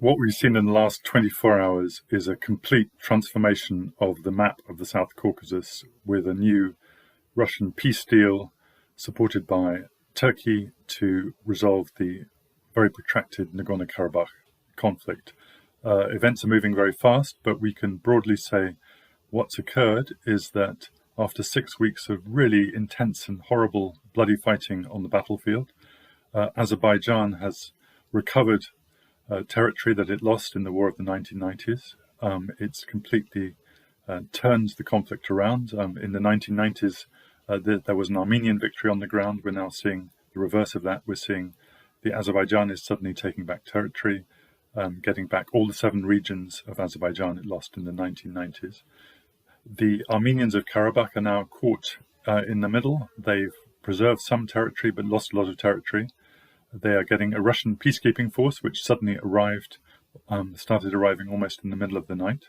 What we've seen in the last 24 hours is a complete transformation of the map of the South Caucasus, with a new Russian peace deal supported by Turkey to resolve the very protracted Nagorno-Karabakh conflict. Events are moving very fast, but we can broadly say what's occurred is that after 6 weeks of really intense and horrible bloody fighting on the battlefield, Azerbaijan has recovered territory that it lost in the war of the 1990s. It's completely turned the conflict around. In the 1990s, there was an Armenian victory on the ground. We're now seeing the reverse of that. We're seeing the Azerbaijanis suddenly taking back territory, getting back all the 7 regions of Azerbaijan it lost in the 1990s. The Armenians of Karabakh are now caught in the middle. They've preserved some territory but lost a lot of territory. They are getting a Russian peacekeeping force, which suddenly started arriving almost in the middle of the night.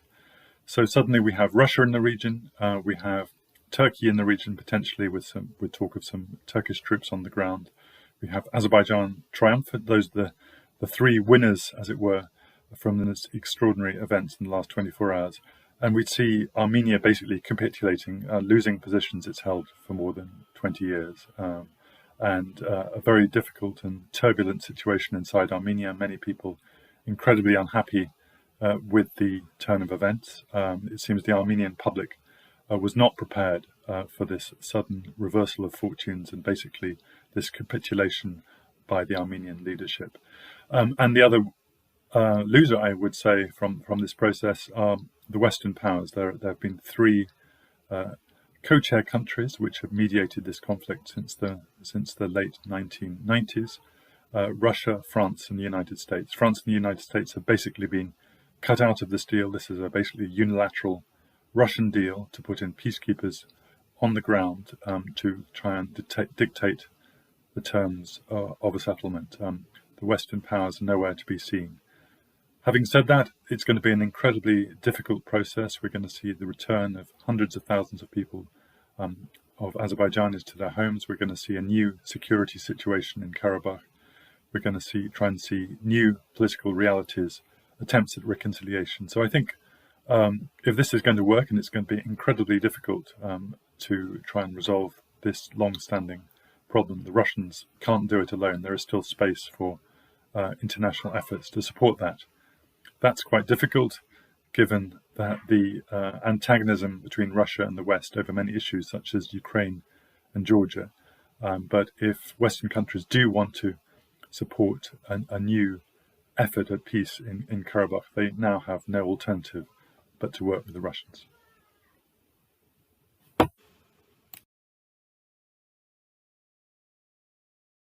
So suddenly we have Russia in the region, we have Turkey in the region, potentially with talk of some Turkish troops on the ground. We have Azerbaijan triumphant. Those are the 3 winners, as it were, from this extraordinary events in the last 24 hours. And we see Armenia basically capitulating, losing positions it's held for more than 20 years. And a very difficult and turbulent situation inside Armenia. Many people incredibly unhappy with the turn of events. It seems the Armenian public was not prepared for this sudden reversal of fortunes and basically this capitulation by the Armenian leadership. And the other loser, I would say, from this process are the Western powers. There have been 3 co-chair countries which have mediated this conflict since the late 1990s: Russia, France, and the United States. France and the United States have basically been cut out of this deal. This is basically a unilateral Russian deal to put in peacekeepers on the ground to try and dictate the terms of a settlement. The Western powers are nowhere to be seen. Having said that, it's going to be an incredibly difficult process. We're going to see the return of hundreds of thousands of people, of Azerbaijanis, to their homes. We're going to see a new security situation in Karabakh. We're going to try and see new political realities, attempts at reconciliation. So I think if this is going to work, and it's going to be incredibly difficult to try and resolve this long-standing problem, the Russians can't do it alone. There is still space for international efforts to support that. That's quite difficult, given that the antagonism between Russia and the West over many issues, such as Ukraine and Georgia. But if Western countries do want to support a new effort at peace in Karabakh, they now have no alternative but to work with the Russians.